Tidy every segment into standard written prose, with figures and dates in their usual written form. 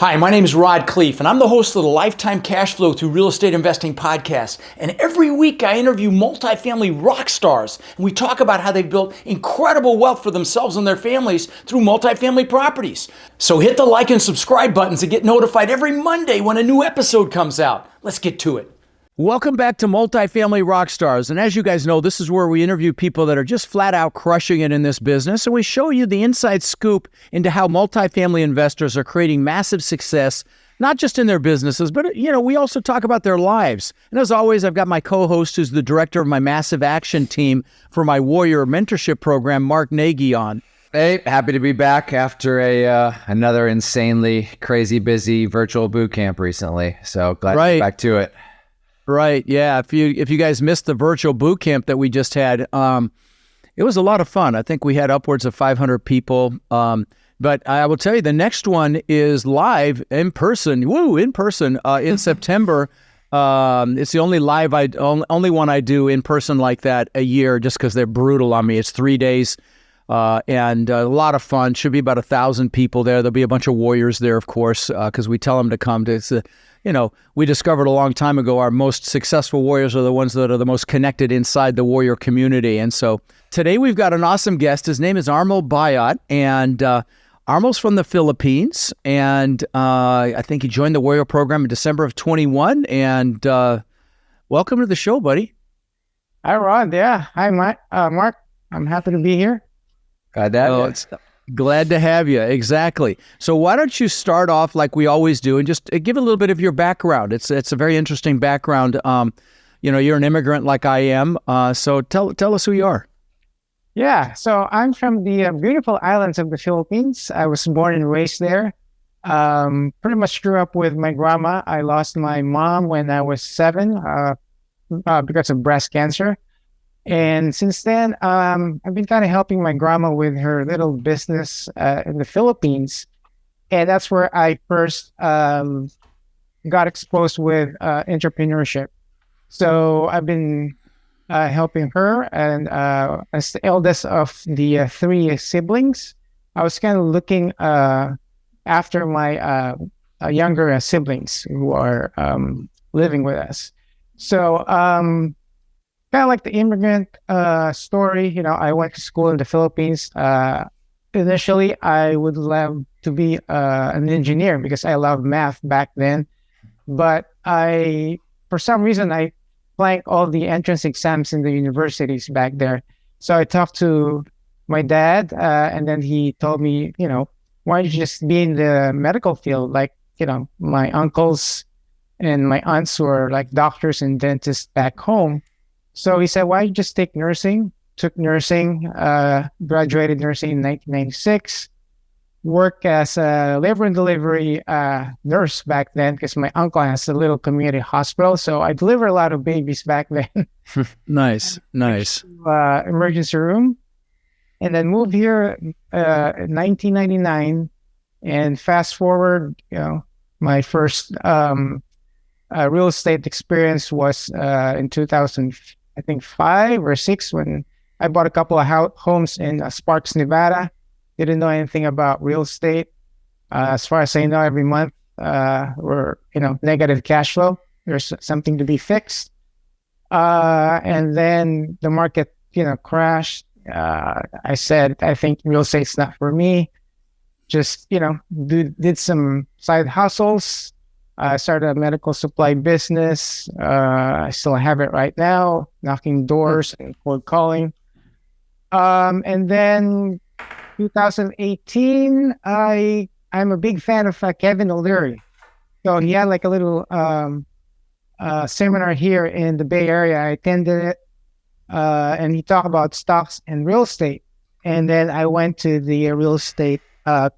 Hi, my name is Khleif, and I'm the host of the Lifetime Cash Flow Through Real Estate Investing podcast. And every week I interview multifamily rock stars, and we talk about how they've built incredible wealth for themselves and their families through multifamily properties. So hit the like and subscribe buttons to get notified every Monday when a new episode comes out. Let's get to it. Welcome back to Multifamily Rockstars. And as you guys know, this is where we interview people that are just flat out crushing it in this business. And we show you the inside scoop into how multifamily investors are creating massive success, not just in their businesses, but we also talk about their lives. And as always, I've got my co-host, who's the director of my massive action team for my Warrior mentorship program, Mark Nagy, on. Hey, happy to be back after another insanely crazy busy virtual boot camp recently. So glad to be back to it. Right. Yeah. If you guys missed the virtual boot camp that we just had, it was a lot of fun. I think we had upwards of 500 people. But I will tell you, the next one is live in person. In September. It's the only one I do in person like that a year, just because they're brutal on me. It's 3 days. And a lot of fun. Should be about 1,000 people there. There'll be a bunch of warriors there, of course, because we tell them to come. We discovered a long time ago our most successful warriors are the ones that are the most connected inside the warrior community. And so today we've got an awesome guest. His name is Armel Bayot, and Armel's from the Philippines. And I think he joined the warrior program in December of 21. And welcome to the show, buddy. Hi, Rod. Yeah. Hi, Mark. I'm happy to be here. Glad to have you. Exactly. So why don't you start off like we always do and just give a little bit of your background. It's a very interesting background. You're an immigrant like I am. So tell us who you are. Yeah. So I'm from the beautiful islands of the Philippines. I was born and raised there. Pretty much grew up with my grandma. I lost my mom when I was 7 because of breast cancer. And since then, I've been kind of helping my grandma with her little business in the Philippines. And that's where I first got exposed with entrepreneurship. So I've been helping her. And as the eldest of the 3 siblings, I was kind of looking after my younger siblings who are living with us. So kind of like the immigrant story, I went to school in the Philippines. Initially, I would love to be an engineer because I love math back then. But for some reason, I blanked all the entrance exams in the universities back there. So I talked to my dad, and then he told me, why don't you just be in the medical field? Like, my uncles and my aunts were like doctors and dentists back home. So he said, why don't you just take nursing? Took nursing, graduated nursing in 1996, worked as a labor and delivery nurse back then because my uncle has a little community hospital. So I delivered a lot of babies back then. Nice. Emergency room. And then moved here in 1999. And fast forward, my first real estate experience was in 2005 or 6 when I bought a couple of homes in Sparks, Nevada. Didn't know anything about real estate. As far as I know, every month we're negative cash flow. There's something to be fixed. And then the market crashed. I said, I think real estate's not for me. Just did some side hustles. I started a medical supply business. I still have it right now, knocking doors and cold calling. And then 2018, I'm a big fan of Kevin O'Leary. So he had like a little seminar here in the Bay Area. I attended it, and he talked about stocks and real estate. And then I went to the real estate, deep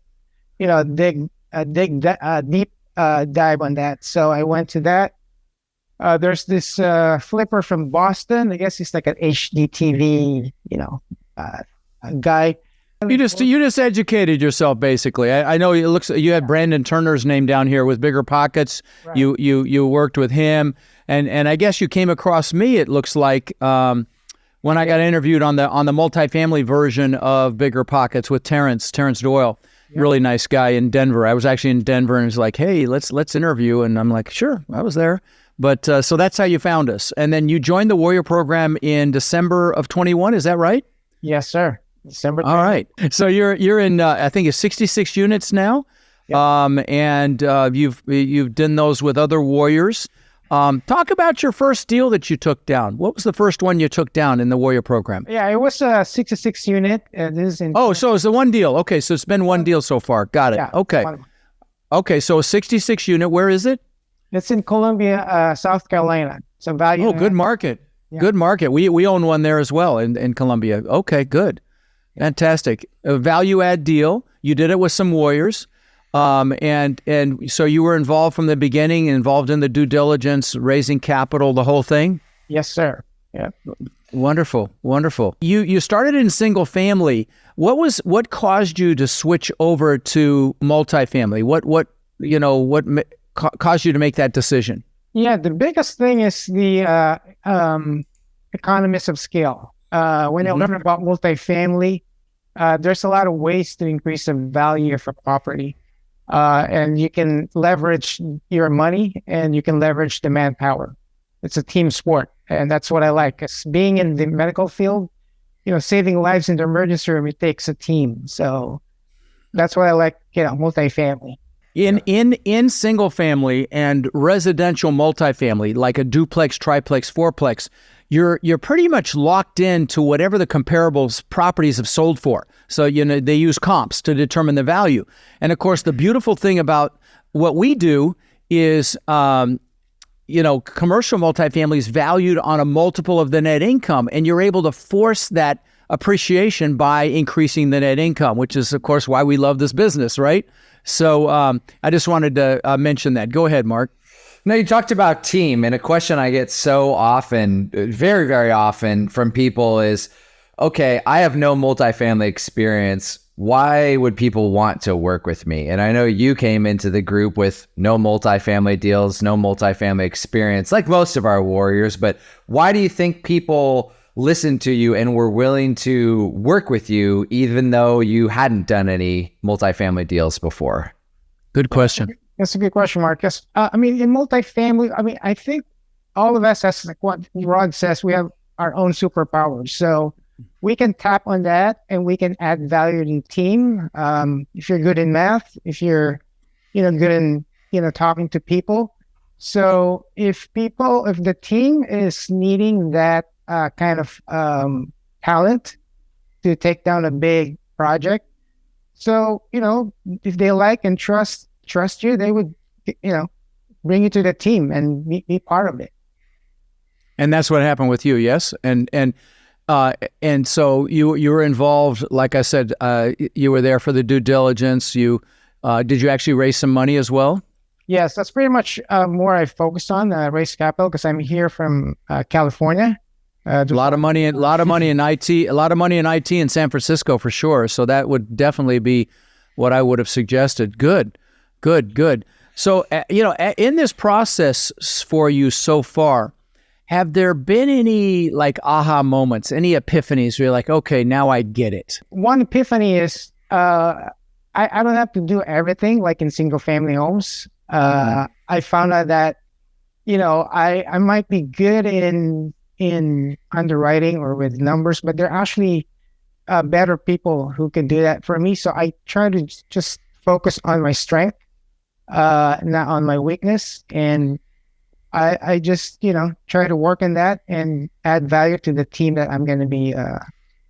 dive on that. So I went to that. There's this flipper from Boston. I guess he's like an HDTV, guy. You just educated yourself basically. I know it looks you had Brandon Turner's name down here with Bigger Pockets. Right. You worked with him, and I guess you came across me. It looks like when I got interviewed on the multifamily version of Bigger Pockets with Terrence Doyle. really nice guy in Denver. I was actually in Denver, and he's like, "Hey, let's interview," and I'm like, "Sure, I was there." But so that's how you found us, and then you joined the Warrior Program in December of 21. Is that right? Yes, sir. December. All right. So you're in I think it's 66 units now, Yep. and you've done those with other warriors. Talk about your first deal that you took down. What was the first one you took down in the Warrior Program? Yeah, it was a 66 unit. This is in. Oh, so it's the one deal. Okay, so it's been one deal so far. Got it. Yeah, Okay. Okay, so a 66 unit. Where is it? It's in Columbia, South Carolina. So value. Oh, good market. Yeah. Good market. We own one there as well in Columbia. Okay, good. Fantastic. A value add deal. You did it with some warriors. And so you were involved from the beginning, involved in the due diligence, raising capital, the whole thing? Yes, sir. Yeah. Wonderful. Wonderful. You started in single family. What caused you to switch over to multifamily? What caused you to make that decision? Yeah, the biggest thing is the economies of scale. When I learn about multifamily, there's a lot of ways to increase the value of a property. And you can leverage your money and you can leverage the manpower. It's a team sport. And that's what I like. 'Cause being in the medical field, saving lives in the emergency room, it takes a team. So that's what I like, multifamily. In single family and residential multifamily, like a duplex, triplex, fourplex, you're pretty much locked into whatever the comparables properties have sold for. So they use comps to determine the value. And of course, the beautiful thing about what we do is commercial multifamily is valued on a multiple of the net income, and you're able to force that appreciation by increasing the net income, which is, of course, why we love this business, right? So I just wanted to mention that. Go ahead, Mark. No, you talked about team, and a question I get so often, very, very often from people is, okay, I have no multifamily experience. Why would people want to work with me? And I know you came into the group with no multifamily deals, no multifamily experience, like most of our warriors, but why do you think people listened to you and were willing to work with you even though you hadn't done any multifamily deals before? Good question. That's a good question, Marcus. In multifamily, I think all of us, as like what Rod says, we have our own superpowers. So we can tap on that and we can add value to the team. If you're good in math, if you're, good in, talking to people. So if the team is needing that kind of talent to take down a big project, so, if they like and trust you, they would, bring you to the team and be part of it. And that's what happened with you, yes? And so you were involved, like I said, you were there for the due diligence. Did you actually raise some money as well? Yes, that's pretty much more I focused on, raise capital, because I'm here from California. A lot of money in IT, in San Francisco for sure. So that would definitely be what I would have suggested. Good. So, in this process for you so far, have there been any like aha moments, any epiphanies where you're like, okay, now I get it? One epiphany is I don't have to do everything like in single family homes. I found out that, I might be good in underwriting or with numbers, but there are actually better people who can do that for me. So I try to just focus on my strength, not on my weakness. And I just, try to work on that and add value to the team that I'm going to be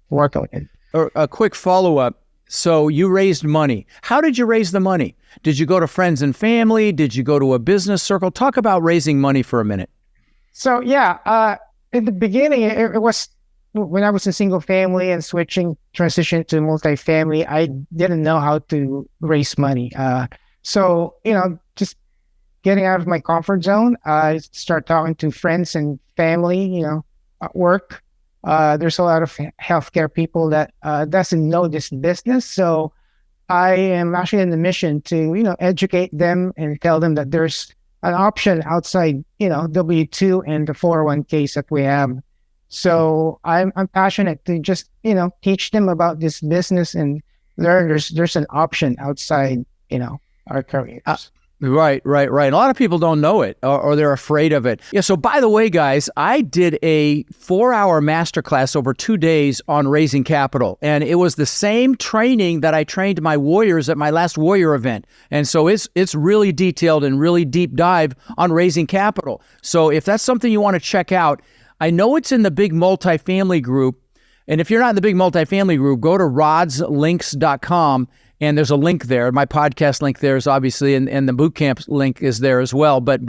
working with. A quick follow-up. So you raised money. How did you raise the money? Did you go to friends and family? Did you go to a business circle? Talk about raising money for a minute. So, in the beginning, it was when I was in single family and transition to multifamily, I didn't know how to raise money. So, just getting out of my comfort zone, I start talking to friends and family, at work. There's a lot of healthcare people that doesn't know this business. So I am actually in the mission to, educate them and tell them that there's an option outside, W-2 and the 401ks that we have. So I'm passionate to just, teach them about this business and learn there's an option outside, our careers. Right. And a lot of people don't know it, or they're afraid of it. Yeah. So by the way, guys, I did a 4-hour masterclass over 2 days on raising capital. And it was the same training that I trained my warriors at my last warrior event. And so it's really detailed and really deep dive on raising capital. So if that's something you want to check out, I know it's in the big multifamily group. And if you're not in the big multifamily group, go to rodslinks.com. And there's a link there. My podcast link there is obviously, and the bootcamp link is there as well. But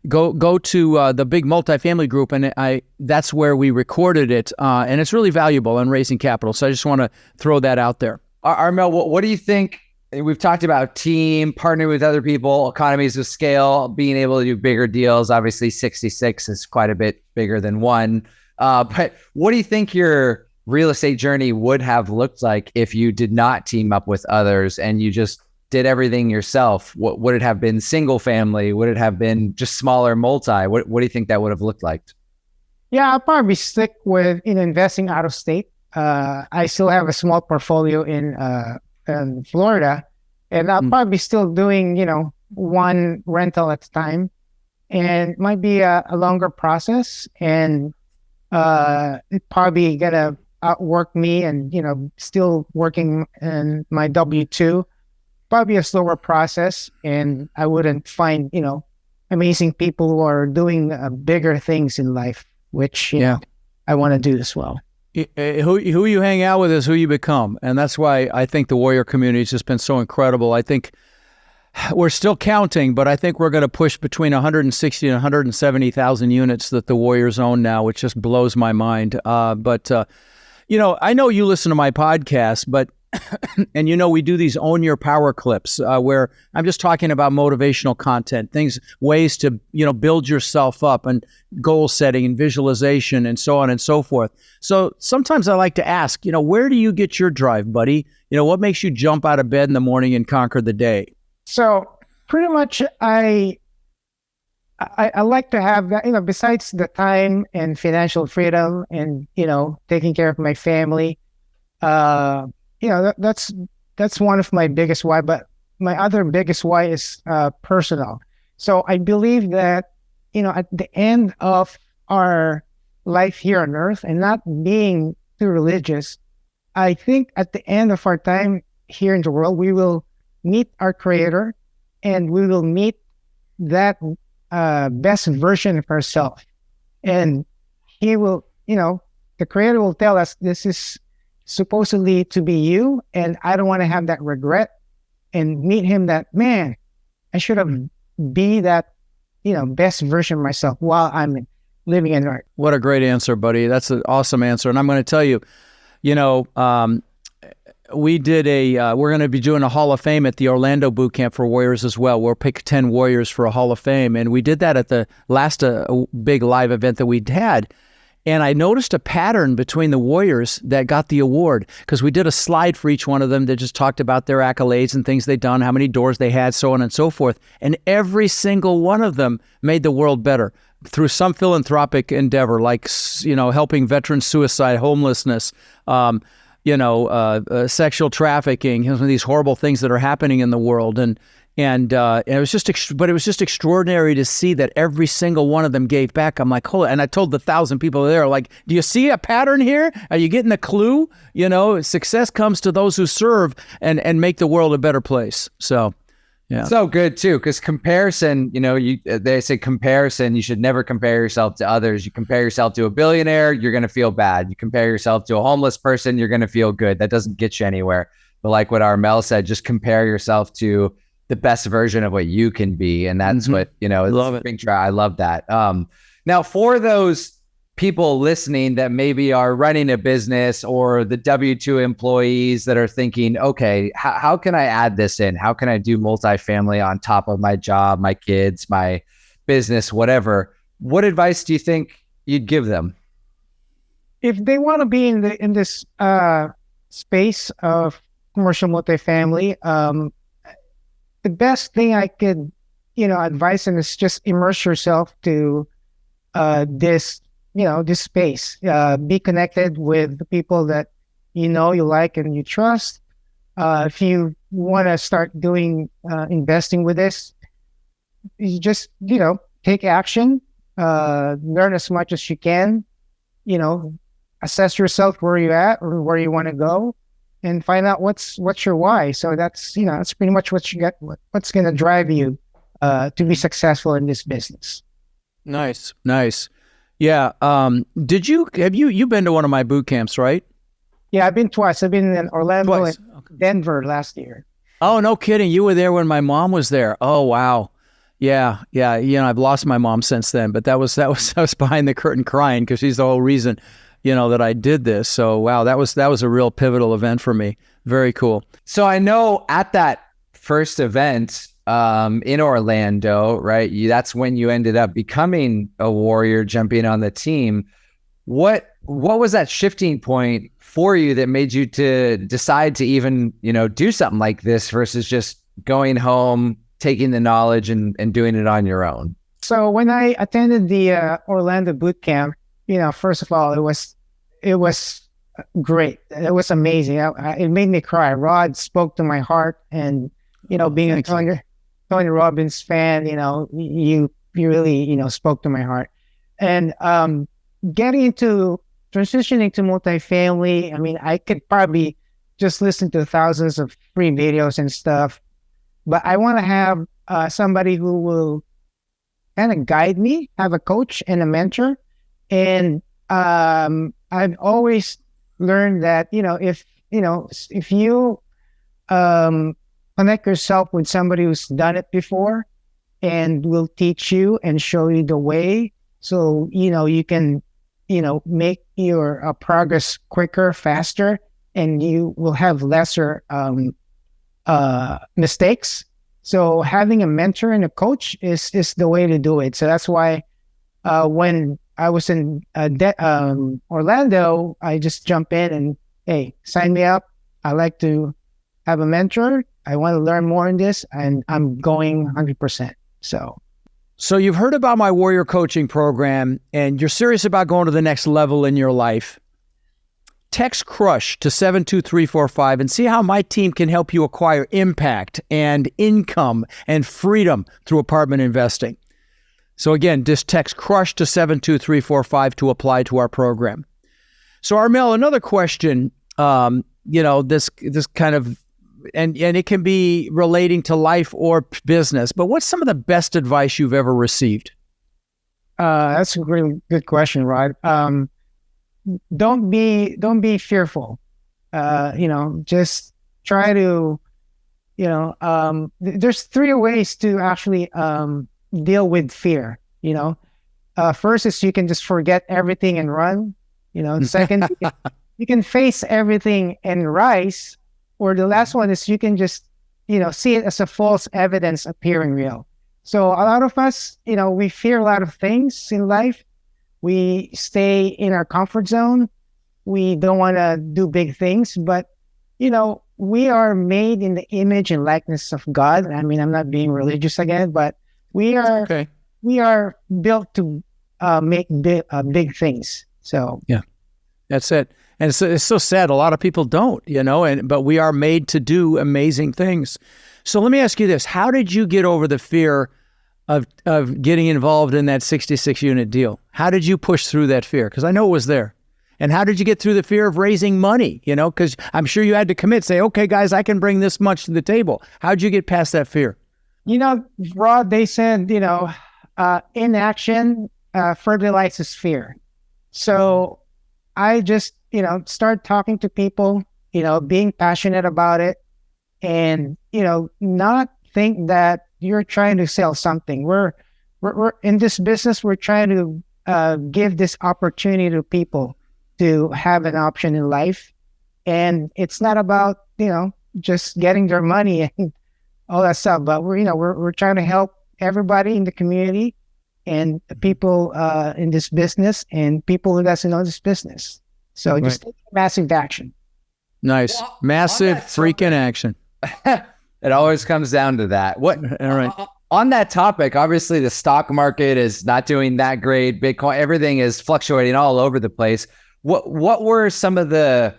go to the big multifamily group, and that's where we recorded it. And it's really valuable on raising capital. So I just want to throw that out there. Armel, what do you think? We've talked about team, partnering with other people, economies of scale, being able to do bigger deals. Obviously, 66 is quite a bit bigger than one. But what do you think your real estate journey would have looked like if you did not team up with others and you just did everything yourself? What would it have been? Single family? Would it have been just smaller multi? What do you think that would have looked like? Yeah, I'll probably stick with investing out of state. I still have a small portfolio in Florida, and I'll probably still doing one rental at a time, and it might be a longer process, and it probably gonna outwork me, and still working in my W-2, probably a slower process, and I wouldn't find amazing people who are doing bigger things in life, which I want to do as well. Who you hang out with is who you become, and that's why I think the warrior community has just been so incredible. I think we're still counting, but I think we're going to push between 160 and 170,000 units that the warriors own now, which just blows my mind. But I know you listen to my podcast, but and we do these Own Your Power clips where I'm just talking about motivational content, ways to build yourself up, and goal setting and visualization and so on and so forth. So sometimes I like to ask, where do you get your drive, buddy? What makes you jump out of bed in the morning and conquer the day? So pretty much I like to have that, besides the time and financial freedom and, taking care of my family, that's one of my biggest why, but my other biggest why is personal. So I believe that, at the end of our life here on earth, and not being too religious, I think at the end of our time here in the world, we will meet our Creator, and we will meet that best version of ourselves. And He will, the Creator will tell us, this is supposedly to be you, and I don't want to have that regret, and meet Him that, man, I should have be that, best version of myself while I'm living in earth. What a great answer, buddy. That's an awesome answer. And I'm going to tell you, we did we're going to be doing a Hall of Fame at the Orlando boot camp for warriors as well. We'll pick 10 warriors for a Hall of Fame. And we did that at the last big live event that we'd had. And I noticed a pattern between the warriors that got the award, because we did a slide for each one of them that just talked about their accolades and things they'd done, how many doors they had, so on and so forth. And every single one of them made the world better through some philanthropic endeavor, like, helping veterans suicide, homelessness, sexual trafficking, some of these horrible things that are happening in the world. And it was just extraordinary to see that every single one of them gave back. I'm like, hold on. And I told the 1,000 people there, like, do you see a pattern here? Are you getting a clue? Success comes to those who serve and make the world a better place. So, yeah. So good too, because comparison, they say comparison, you should never compare yourself to others. You compare yourself to a billionaire, you're going to feel bad. You compare yourself to a homeless person, you're going to feel good. That doesn't get you anywhere. But like what Armel said, just compare yourself to the best version of what you can be. And that's what, love it. Big try. I love that. Now for those people listening that maybe are running a business, or the W-2 employees that are thinking, okay, how can I add this in? How can I do multifamily on top of my job, my kids, my business, whatever? What advice do you think you'd give them? If they want to be in this space of commercial multifamily, the best thing I could, advise them is just immerse yourself to this space. Be connected with the people that you like and you trust. if you want to start doing investing with this, you just, take action, learn as much as you can, assess yourself where you're at or where you want to go, and find out what's your why. So that's pretty much what's going to drive you to be successful in this business. Nice. Yeah. You've been to one of my boot camps, right? Yeah, I've been twice. I've been in Orlando and Denver last year. Oh, no kidding. You were there when my mom was there. Oh, wow. Yeah. I've lost my mom since then, but I was behind the curtain crying because she's the whole reason, that I did this. So, wow, that was a real pivotal event for me. Very cool. So I know at that first event in Orlando, right? That's when you ended up becoming a warrior, jumping on the team. What was that shifting point for you that made you to decide to even, do something like this versus just going home, taking the knowledge and doing it on your own? So when I attended the Orlando boot camp, first of all, it was great. It was amazing. It made me cry. Rod spoke to my heart, and being a Tony Robbins fan, you really spoke to my heart. And getting into transitioning to multifamily, I mean, I could probably just listen to thousands of free videos and stuff, but I want to have somebody who will kind of guide me, have a coach and a mentor. And I've always learned that, if you connect yourself with somebody who's done it before and will teach you and show you the way, so, you can, make your progress quicker, faster, and you will have lesser mistakes. So having a mentor and a coach is the way to do it. So that's why when I was in Orlando, I just jump in and, hey, sign me up. I like to have a mentor. I want to learn more in this, and I'm going 100%. So you've heard about my warrior coaching program, and you're serious about going to the next level in your life. Text CRUSH to 72345 and see how my team can help you acquire impact and income and freedom through apartment investing. So again, just text CRUSH to 72345 to apply to our program. So Armel, another question, this kind of, and it can be relating to life or business, but what's some of the best advice you've ever received? That's a really good question, Rod. Don't be fearful. Just try to, there's three ways to actually deal with fear. First is you can just forget everything and run. Second, you can face everything and rise. Or the last one is you can just, see it as a false evidence appearing real. So a lot of us, we fear a lot of things in life. We stay in our comfort zone. We don't want to do big things, but, we are made in the image and likeness of God. I mean, I'm not being religious again, but we are built to make big things. So yeah, that's it. And it's so sad. A lot of people don't, but we are made to do amazing things. So let me ask you this. How did you get over the fear of getting involved in that 66 unit deal? How did you push through that fear? Because I know it was there. And how did you get through the fear of raising money? Because I'm sure you had to commit, say, okay, guys, I can bring this much to the table. How'd you get past that fear? Rod, they said, inaction fertilizes fear. So I just, start talking to people, being passionate about it, and, not think that you're trying to sell something. We're in this business. We're trying to give this opportunity to people to have an option in life. And it's not about, just getting their money and all that stuff, but we're trying to help everybody in the community and the people in this business and people who doesn't know this business. So just take massive action. Nice. Well, massive freaking action. It always comes down to that. All right. On that topic, obviously the stock market is not doing that great. Bitcoin, everything is fluctuating all over the place. What were some of the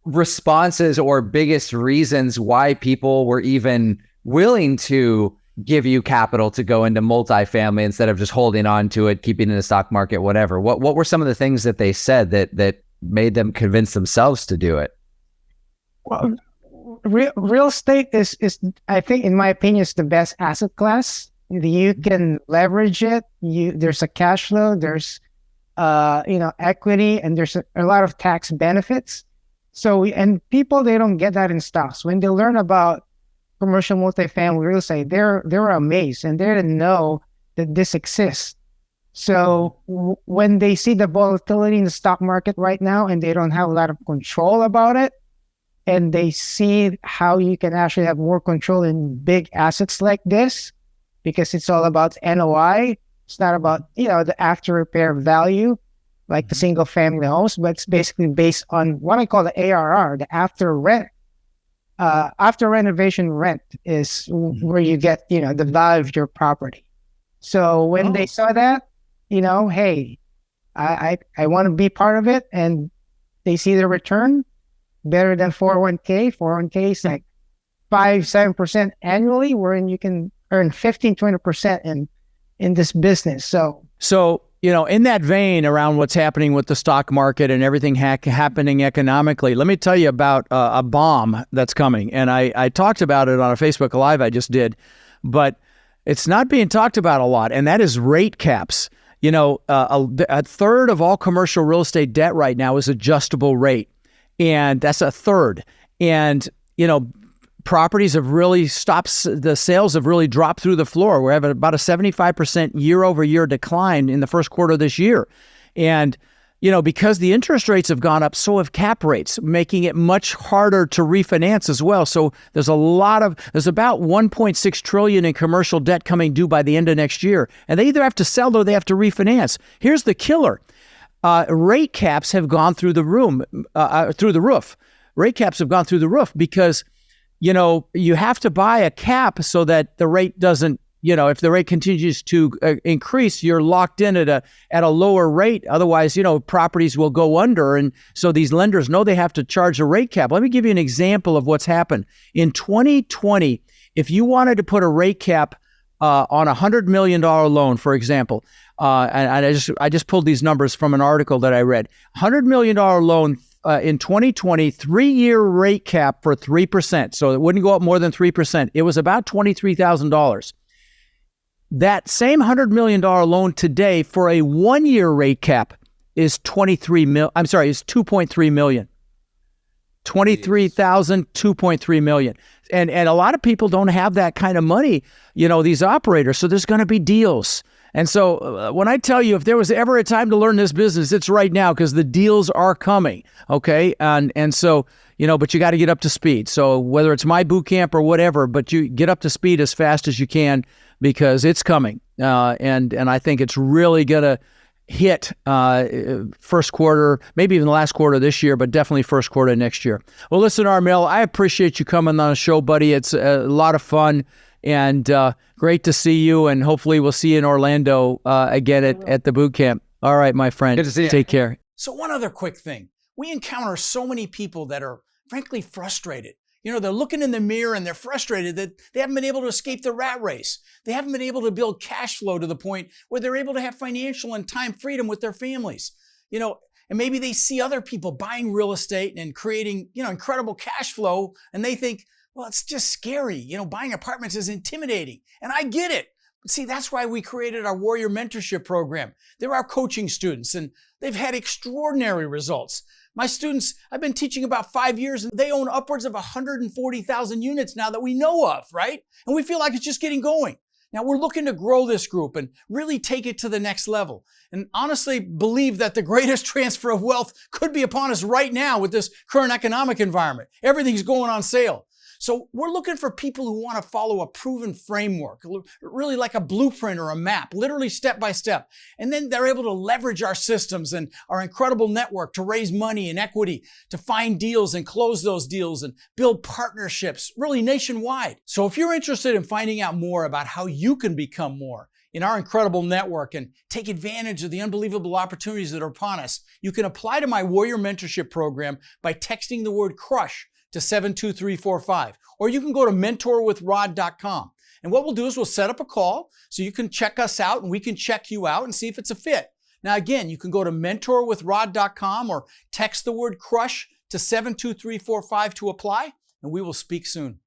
responses or biggest reasons why people were even willing to give you capital to go into multifamily instead of just holding on to it, keeping it in the stock market, whatever? What were some of the things that they said that made them convince themselves to do it? Well, real estate is, I think, in my opinion, is the best asset class. You can leverage it. There's a cash flow. There's equity, and there's a lot of tax benefits. So, and people, they don't get that in stocks. When they learn about commercial multifamily real estate, they're amazed, and they didn't know that this exists. So when they see the volatility in the stock market right now, and they don't have a lot of control about it, and they see how you can actually have more control in big assets like this, because it's all about NOI. It's not about, the after repair value, like the single family homes, but it's basically based on what I call the ARR, the after rent. After renovation rent is where you get, the value of your property. So when they saw that, hey, I want to be part of it, and they see the return better than 401k. 401k is like 5-7% annually, wherein you can earn 15-20% in this business. So, in that vein around what's happening with the stock market and everything happening economically, let me tell you about a bomb that's coming. And I talked about it on a Facebook Live I just did, but it's not being talked about a lot, and that is rate caps. A third of all commercial real estate debt right now is adjustable rate, and that's a third. And, properties have really stopped, the sales have really dropped through the floor. We're having about a 75% year-over-year decline in the first quarter of this year. And, because the interest rates have gone up, so have cap rates, making it much harder to refinance as well. So there's about 1.6 trillion in commercial debt coming due by the end of next year. And they either have to sell or they have to refinance. Here's the killer. Rate caps have gone through the roof. Rate caps have gone through the roof because you have to buy a cap so that the rate doesn't, if the rate continues to increase, you're locked in at a lower rate. Otherwise, properties will go under. And so these lenders know they have to charge a rate cap. Let me give you an example of what's happened. In 2020, if you wanted to put a rate cap on a $100 million loan, for example, and I just pulled these numbers from an article that I read, $100 million loan, in 2020, 3-year rate cap for 3%. So it wouldn't go up more than 3%. It was about $23,000. That same $100 million loan today for a 1-year rate cap is $2.3 million. 23,000, 2.3 million. And a lot of people don't have that kind of money, these operators. So there's going to be deals. And so when I tell you, if there was ever a time to learn this business, it's right now, because the deals are coming. Okay. And so, but you got to get up to speed. So whether it's my boot camp or whatever, but you get up to speed as fast as you can, because it's coming. And I think it's really going to hit first quarter, maybe even the last quarter of this year, but definitely first quarter next year. Well, listen, Armel, I appreciate you coming on the show, buddy. It's a lot of fun. And great to see you, and hopefully we'll see you in Orlando again at the boot camp. All right, my friend. Good to see you. Take care. So one other quick thing. We encounter so many people that are frankly frustrated. They're looking in the mirror and they're frustrated that they haven't been able to escape the rat race. They haven't been able to build cash flow to the point where they're able to have financial and time freedom with their families. And maybe they see other people buying real estate and creating, incredible cash flow, and they think, well, it's just scary. Buying apartments is intimidating. And I get it. See, that's why we created our Warrior Mentorship Program. They're our coaching students, and they've had extraordinary results. My students, I've been teaching about 5 years, and they own upwards of 140,000 units now that we know of, right? And we feel like it's just getting going. Now, we're looking to grow this group and really take it to the next level. And honestly believe that the greatest transfer of wealth could be upon us right now with this current economic environment. Everything's going on sale. So we're looking for people who want to follow a proven framework, really like a blueprint or a map, literally step by step. And then they're able to leverage our systems and our incredible network to raise money and equity, to find deals and close those deals and build partnerships, really nationwide. So if you're interested in finding out more about how you can become more in our incredible network and take advantage of the unbelievable opportunities that are upon us, you can apply to my Warrior Mentorship Program by texting the word CRUSH to 72345, or you can go to mentorwithrod.com. And what we'll do is we'll set up a call so you can check us out and we can check you out and see if it's a fit. Now, again, you can go to mentorwithrod.com or text the word CRUSH to 72345 to apply, and we will speak soon.